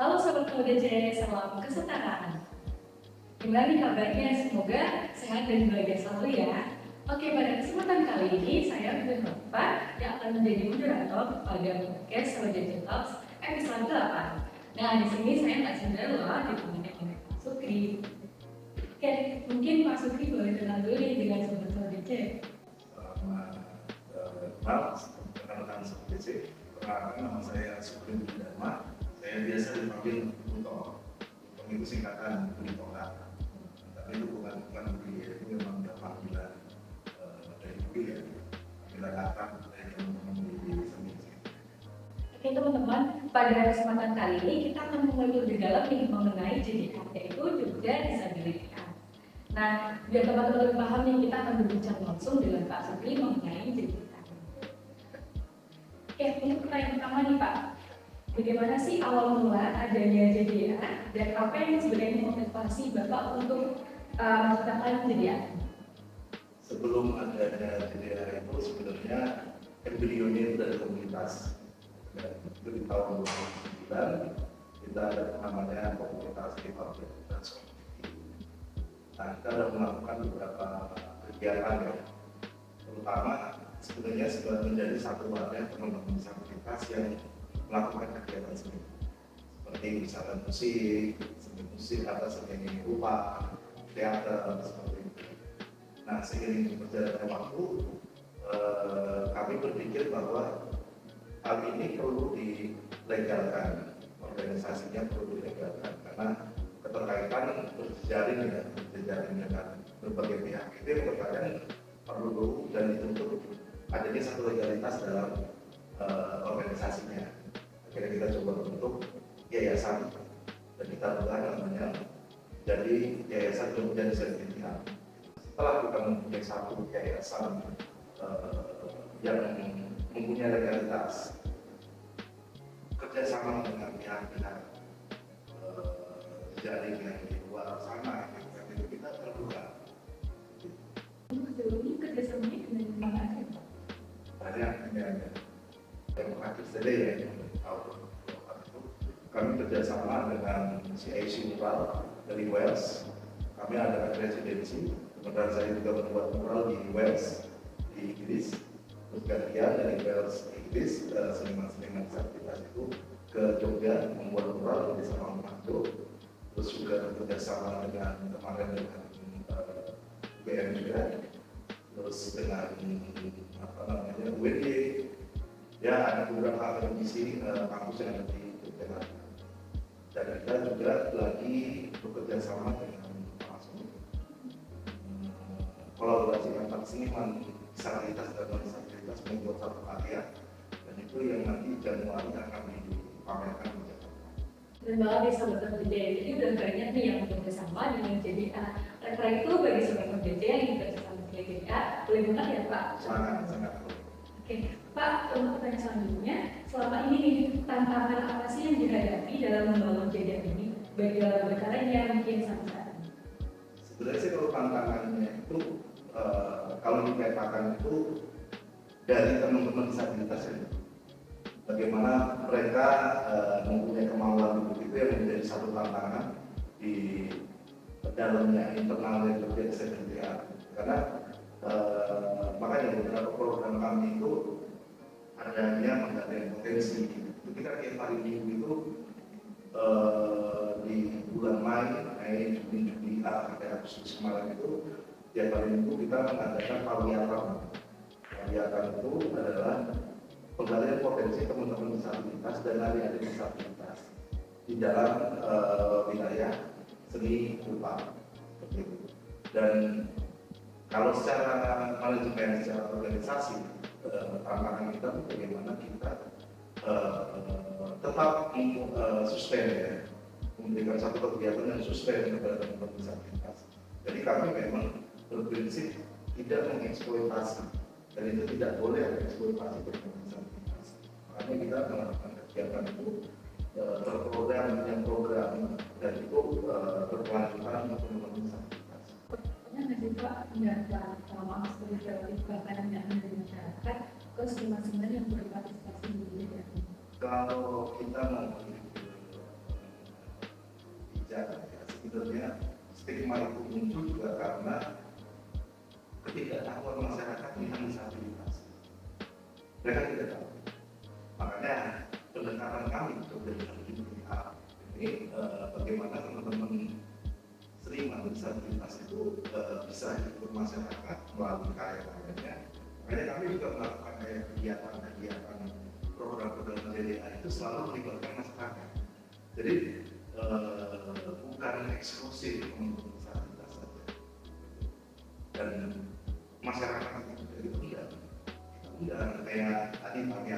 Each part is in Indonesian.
Halo Sobat KDC, salam kesetaraan. Gimana nih kabarnya? Semoga sehat dan bahagia selalu ya. Oke, pada kesempatan kali ini saya Budi Nova yang akan menjadi moderator pada podcast Sobat KDC Talks episode 8. Nah, di sini saya nggak sendiri loh, ditemani oleh Pak Sukri. Oke, mungkin Pak Sukri boleh kenal dulu nih dengan Sobat KDC. Selamat malam, rekan-rekan Sobat KDC. Perkenalkan, nama saya Sukri Dharma. Saya biasa dipanggil Buto, itu singkatan Budi Toka. Tapi itu bukan Budi, itu memang udah panggilan dari Budi ya, panggilan akrab dari teman-teman di seni. Oke teman-teman, pada kesempatan kali ini kita akan mengulik lebih dalam nih mengenai JDA, yaitu juga disabilitas. Nah, biar teman-teman lebih paham nih, kita akan berbincang langsung dengan Pak Sukri mengenai JDA. Oke, untuk pertanyaan pertama nih Pak, bagaimana sih awal mula adanya JDA dan apa yang sebenarnya motivasi Bapak untuk menciptakan JDA? Sebelum adanya JDA itu sebenarnya embrionya itu dari komunitas. Dan itu di tahun 2009 kita ada namanya komunitas disabilitas. Nah, kita sudah melakukan beberapa kegiatan ya, terutama sebenarnya sudah menjadi satu wadah teman-teman disabilitas yang melakukan kegiatan seni seperti misalnya musik atau seni rupa, teater seperti itu. Nah, seiring berjalannya waktu, kami berpikir bahwa hal ini perlu dilegalkan, organisasinya perlu dilegalkan karena keterkaitan berjejaring dengan berbagai pihak itu yang berkaitan perlu dan dituntut adanya satu legalitas dalam organisasinya. Akhirnya kita coba bentuk yayasan dan kita buka namanya jadi Yayasan Kemudian Sertifikat. Setelah kita mempunyai satu yayasan yang mempunyai legalitas, kerjasama dengan pihak-pihak jaring yang di luar sana, itu kita terbuka. Sejauh ini kerjasamanya dengan mana aja Pak? Banyak yang terakhir saja ya, kami kerjasama dengan CIC Mural dari Wales. Kami ada residensi, kemudian saya juga membuat mural di Wales, di Inggris. Terus gantian dari Wales ke Inggris, seniman-seniman disabilitas itu ke Jogja membuat mural di sama Manado. Terus juga kerjasama dengan kemarin dengan UGM juga. Terus dengan UND, ya ada beberapa akademisi kampus yang ada di Jogja. Dan kita juga lagi bekerja sama dengan langsung kolaborasi antar seniman disabilitas dan non-disabilitas membuat satu karya, dan itu yang nanti Januari akan dipamerkan di Jakarta. Dan malah di Sobat KDC, jadi udah banyak nih yang bekerja sama dengan JDA. Karena itu bagi Sobat KDC yang bekerja sama dengan JDA, boleh banget ya Pak? Sangat. Oke, Pak, untuk pertanyaan selanjutnya, selama ini nih, tantangan apa sih yang dihadapi dalam membangun JDA ini? Baik dalam berkaryanya mungkin sampai saat ini. Sebenarnya sih kalau tantangannya itu, kalau dikatakan itu dari teman-teman disabilitas ini, bagaimana mereka mempunyai kemauan begitu yang menjadi satu tantangan di dalamnya internalnya kerja SDA. Karena makanya beberapa program kami itu adanya menggali potensi. Itu kita tiap hari minggu itu di bulan Mei, Juni, Agustus kemarin itu tiap hari minggu kita mengadakan pariatan. Pariatan itu adalah penggalian potensi teman-teman disabilitas dan adik-adik disabilitas di dalam wilayah seni rupa seperti itu. Dan kalau secara manajemen, secara organisasi, tantangan kita bagaimana kita tetap sustain ya, memberikan satu kegiatan yang sustain kepada teman-teman disabilitas. Jadi kami memang berprinsip tidak mengeksploitasi, dan itu tidak boleh ada eksploitasi teman-teman disabilitas. Makanya kita melakukan kegiatan itu terprogram dengan program, dan itu berkelanjutan untuk teman-teman disabilitas. Pokoknya nggak sih Pak, pendapat sama aspirasi bahkan yang ada di masyarakat ke seniman-seniman yang berpartisipasi di JDA. Kalau kita mau stigma itu muncul juga karena ketidaktahuan masyarakat tentang disabilitas. Mereka tidak tahu. Makanya pendekatan kami untuk ini bagaimana teman-teman seniman disabilitas itu bisa ikut masyarakat melalui karya-karyanya. Makanya kami juga melakukan kegiatan-kegiatan program-program JDA itu selalu melibatkan masyarakat. Jadi bukan eksklusif untuk disabilitas saja. Dan masyarakat itu tidak kayak tadi pagi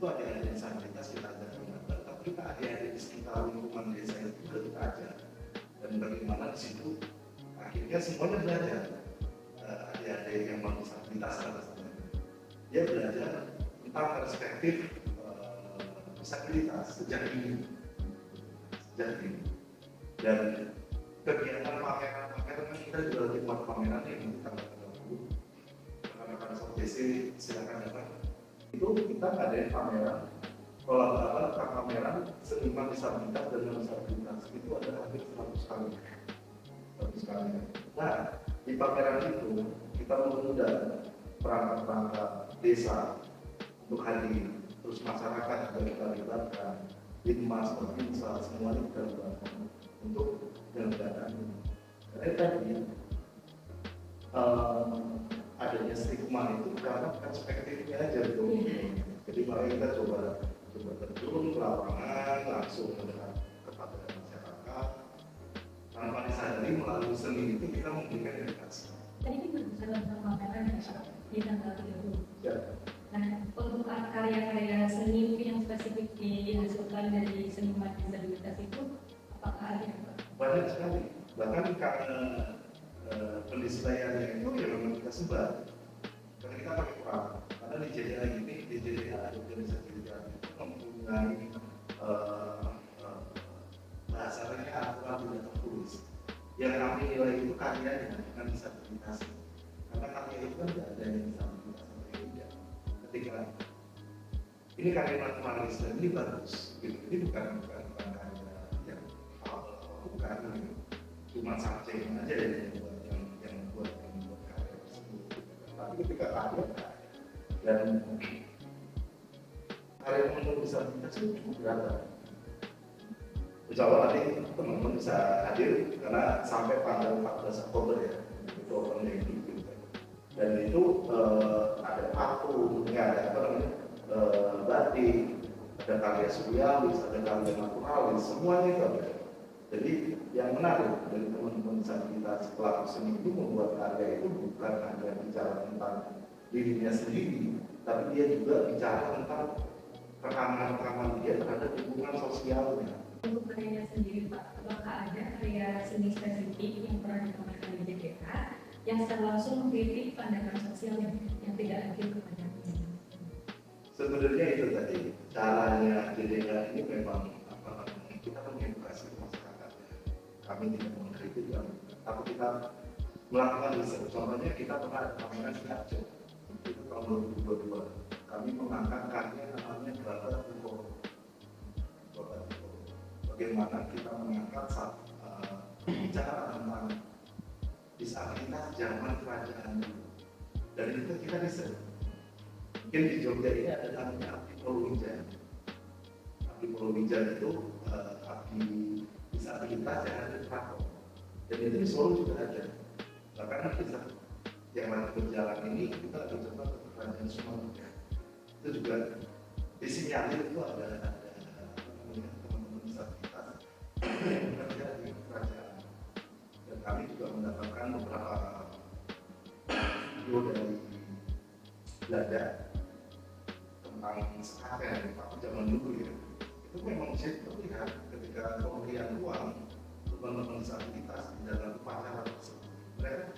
itu ada disabilitas kita ajarkan, tapi kita ada di sekitar lingkungan desa itu juga kita ajar. Dan bagaimana di situ akhirnya semuanya belajar. Ada yang disabilitas salah satunya. Dia belajar tentang perspektif disabilitas sejak dini. Dan kegiatan pameran kita juga lagi buat pameran yang tanggal 30. Rekan-rekan SOTC silakan datang. Itu kita ada pameran kolaborasi pameran seniman disabilitas dan non-disabilitas itu ada hampir 100 kali. Nah, di pameran itu kita mengundang perangkat-perangkat desa untuk hadir, terus masyarakat juga kita libatkan, Linmas, Provinsa, semuanya kita libatkan untuk penyelenggaraan ini. Karena tadi adanya stigma itu karena perspektifnya aja tuh. Jadi makanya kita coba terjun ke lapangan, langsung mendekat kepada masyarakat. Tanpa disadari melalui seni itu kita memberikan edukasi. Tadi kita berbicara tentang pameran di tanggal 30. Ya. Nah, untuk karya-karya seni mungkin yang spesifik dihasilkan dari seniman disabilitas itu apakah ada? Banyak sekali. Bahkan karena pendisplayanya itu ya memang kita sebar. Karena kita pakai Quran. Karena di JDA ini, di JDA organisasi JDA itu mempunyai bahasanya aturan tidak tertulis. Yang kami nilai itu karyanya dengan disabilitas. Karena karya itu kan tidak ada yang disabilitas sampai tidak. Ketika ini karya naturalis dan ini bagus, gitu. Ini bukan karya yang bukan cuma subjek aja yang buat karya tersebut. Tapi ketika karya dan karya menurut disabilitas itu cukup beragam. Insya Allah nanti teman-teman bisa hadir karena sampai tanggal 14 Oktober ya itu open day gitu. Dan itu ada patung, ada apa namanya batik, ada karya surrealis, ada karya naturalis, semuanya itu ada. Jadi yang menarik dari teman-teman disabilitas pelaku seni itu membuat karya itu bukan hanya bicara tentang dirinya sendiri, tapi dia juga bicara tentang rekaman-rekaman dia terhadap lingkungan sosialnya. Untuk karya sendiri Pak, apakah ada karya seni spesifik yang pernah dikeluarkan di JDA yang secara langsung mengkritik pandangan sosial yang tidak adil kepada manusia? Sebenarnya itu tadi caranya JDA ini memang kita mengedukasi masyarakat. Kami tidak mengkritik, tapi kita melakukan riset. Contohnya kita pernah ada pameran di Aceh itu tahun 2022. Kami mengangkat karya namanya Babat Tiko. Bagaimana kita mengangkat bicara tentang disabilitas zaman kerajaan dulu. Dan itu kita riset. Mungkin di Jogja ini ada namanya Abdi Purwija. Abdi Purwija itu abdi disabilitas yang ada di Krakow. Dan itu di Solo juga ada. Bahkan kita yang lagi berjalan ini kita akan coba ke kerajaan Sumatera. Itu juga disinyalir itu ada teman-teman disabilitas yang bekerja di kerajaan. Dan kami juga mendapatkan beberapa video dari Belanda tentang sekaten waktu zaman dulu ya. Itu memang saya terlihat ketika pemberian uang teman-teman disabilitas di dalam upacara tersebut. Mereka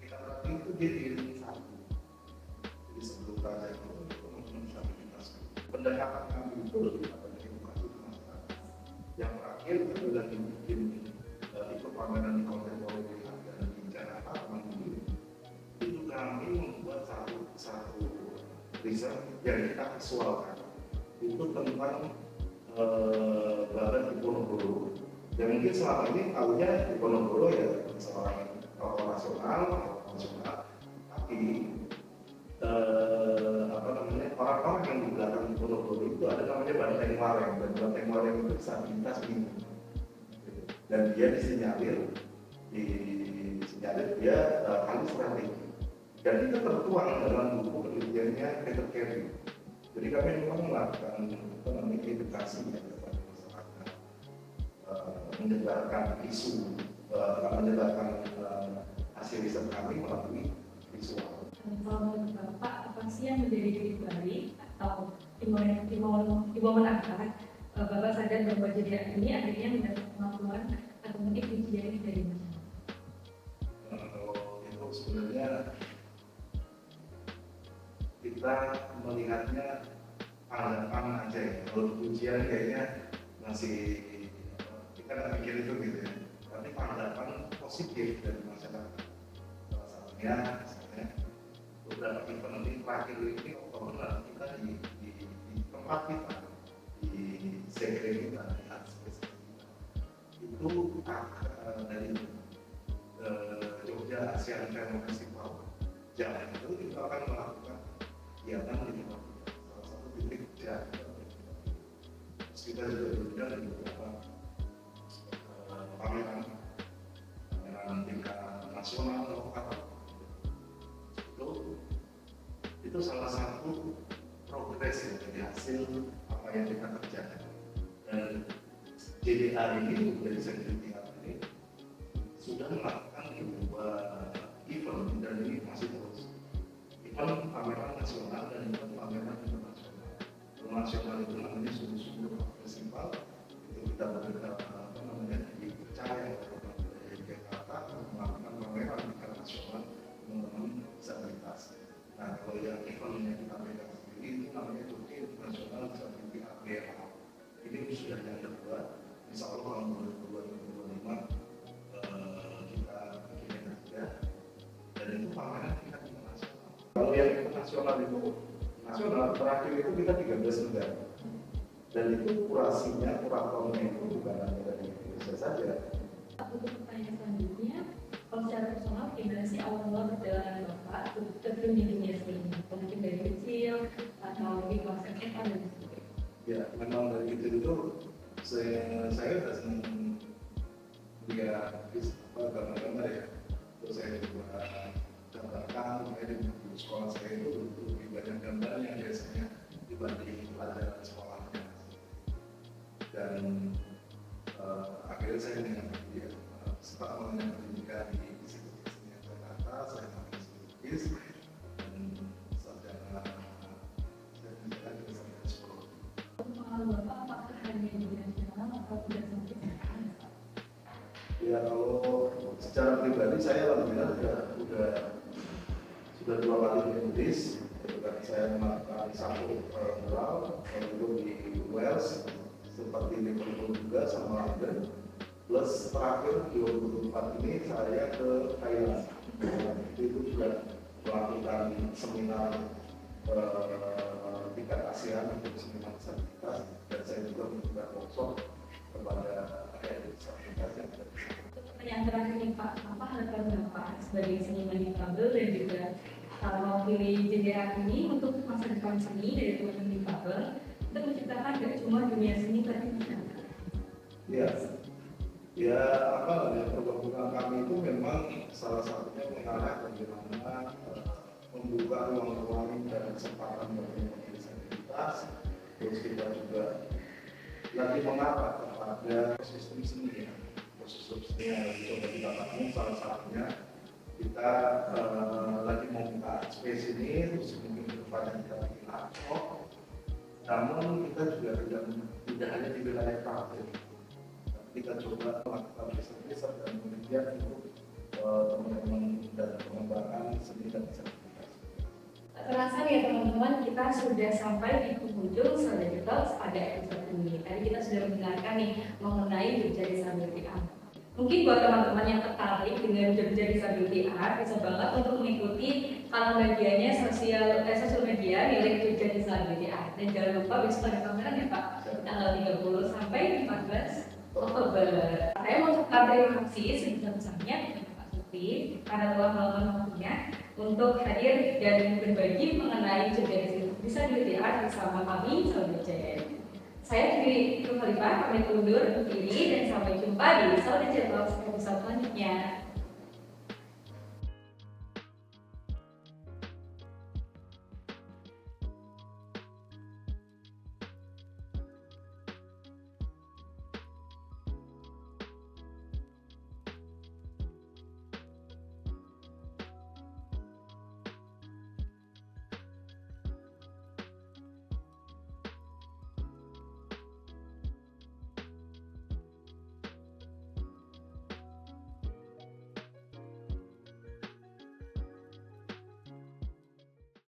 kita berarti itu dia diiringi satu. Jadi sebelum kerajaan itu teman-teman disabilitas. Pendekatan kami itu lebih pada edukasi masyarakat. Yang terakhir adalah bikin itu pameran di kontemporer dan di Jakarta Mandiri. Itu kami membuat satu riset yang kita visualkan itu tentang Babat Diponegoro Dan mungkin selama ini tahunya di Ponorogo ya seorang tokoh nasional, tapi orang-orang yang di belakang Ponorogo itu ada namanya Banteng Wareng, dan Banteng Wareng itu disabilitas ini. Dan dia disinyalir dia ahli strategi. Dan itu tertuang dalam buku penelitiannya Peter Carey. Jadi kami memang melakukan edukasi kepada masyarakat, menyebarkan isu, menyebarkan hasil riset kami melalui visual. Kalau menurut Bapak, apa sih yang menjadi titik balik atau imbauan apa Bapak sadar bahwa jadi ini akhirnya mendapat kemampuan atau mungkin ujian dari masyarakat? Itu sebenarnya kita melihatnya anggapan aja ya. Kalau ujian kayaknya masih kita nggak pikir itu gitu ya. Tapi anggapan positif dari masyarakat. Salah satunya misalnya beberapa event ini terakhir ini Oktober kita di tempat kita di segre kita di aspek itu dari Jogja Asian Film Festival jalan itu kita akan melakukan kegiatan di tempat salah satu titik jalan. Terus kita juga diundang di beberapa pameran tingkat nasional lokal. Itu salah satu progres ya, dari hasil apa yang kita kerjakan. Dan JDA ini dari Sekretariat ini sudah melakukan dua event dan ini masih terus. Event pameran nasional dan event pameran internasional. Event nasional itu namanya Sungguh-Sungguh Festival. Itu kita dipercaya oleh Jakarta melakukan pameran tingkat nasional teman-teman disabilitas. Nah, kalau yang eventnya kita pegang sendiri itu namanya Turki International Disability APA. Ini sudah yang kedua. Insya Allah tahun 2025 kita bikin ketiga. Dan itu pameran tingkat internasional. Kalau yang internasional itu nasional terakhir itu kita 13 negara. Dan itu kuratornya itu bukan hanya dari Indonesia saja. Untuk pertanyaan selanjutnya, kalau secara personal, gimana sih awal-awal perjalanan Bapak terjun di dunia seni? Mungkin dari kecil atau di kelas SMA dan sebagainya. Ya, memang dari itu saya sudah senang melihat gambar-gambar ya. Terus saya juga gambarkan, makanya di sekolah saya itu lebih banyak gambarnya biasanya dibanding pelajaran sekolahnya. Dan akhirnya saya dengan dia setelah mengenyam pendidikan di Institut Kesenian Jakarta, saya mengambil lukis dan sarjana saya menjalankan ke sarjana psikologi. Pengalaman Bapak apakah hanya di nasional atau tidak sampai? Ya kalau secara pribadi saya alhamdulillah sudah 2 kali menulis. Saya melakukan satu mural itu di Wales seperti Liverpool juga sama London. Plus terakhir 2024 ini saya ke Thailand. Itu juga melakukan seminar tingkat ASEAN untuk seminar disabilitas dan saya juga memberikan workshop kepada disabilitas yang ada. Pertanyaan terakhir nih Pak, apa harapan Bapak sebagai seniman difabel dan juga mewakili JDA ini untuk masa depan seni dari teman-teman difabel untuk menciptakan tidak cuma dunia seni tapi masyarakat? Ya pergabungan kami itu memang salah satunya mengarah bagaimana membuka ruang-ruang dan kesempatan bagi disabilitas. Terus kita juga lagi mengarah kepada ekosistem seni ya. Ekosistem seni yang coba kita bangun salah satunya kita lagi membuka space ini, terus mungkin ke depannya kita bikin workshop. Namun kita juga tidak hanya di wilayah praktik. Kita coba melakukan riset dan penelitian untuk teman-teman dan pengembangan seni dan disabilitas. Terasa ya teman-teman, kita sudah sampai di penghujung Survey Talks pada episode ini. Tadi kita sudah mendengarkan nih mengenai Jogja Disability Art. Mungkin buat teman-teman yang tertarik dengan Jogja Disability Art bisa banget untuk mengikuti kanal medianya sosial media milik Jogja Disability Art. Dan jangan lupa besok ada pameran ya Pak, tanggal 30 sampai 14 Oktober. Saya mau ucapkan terima kasih sebesar-besarnya kepada Pak Supri karena telah meluangkan waktunya untuk hadir dan berbagi mengenai job disability art bersama kami Sahabat JN. Saya Dwi Khalifah pamit undur diri dan sampai jumpa di Sahabat JN Talks episode selanjutnya.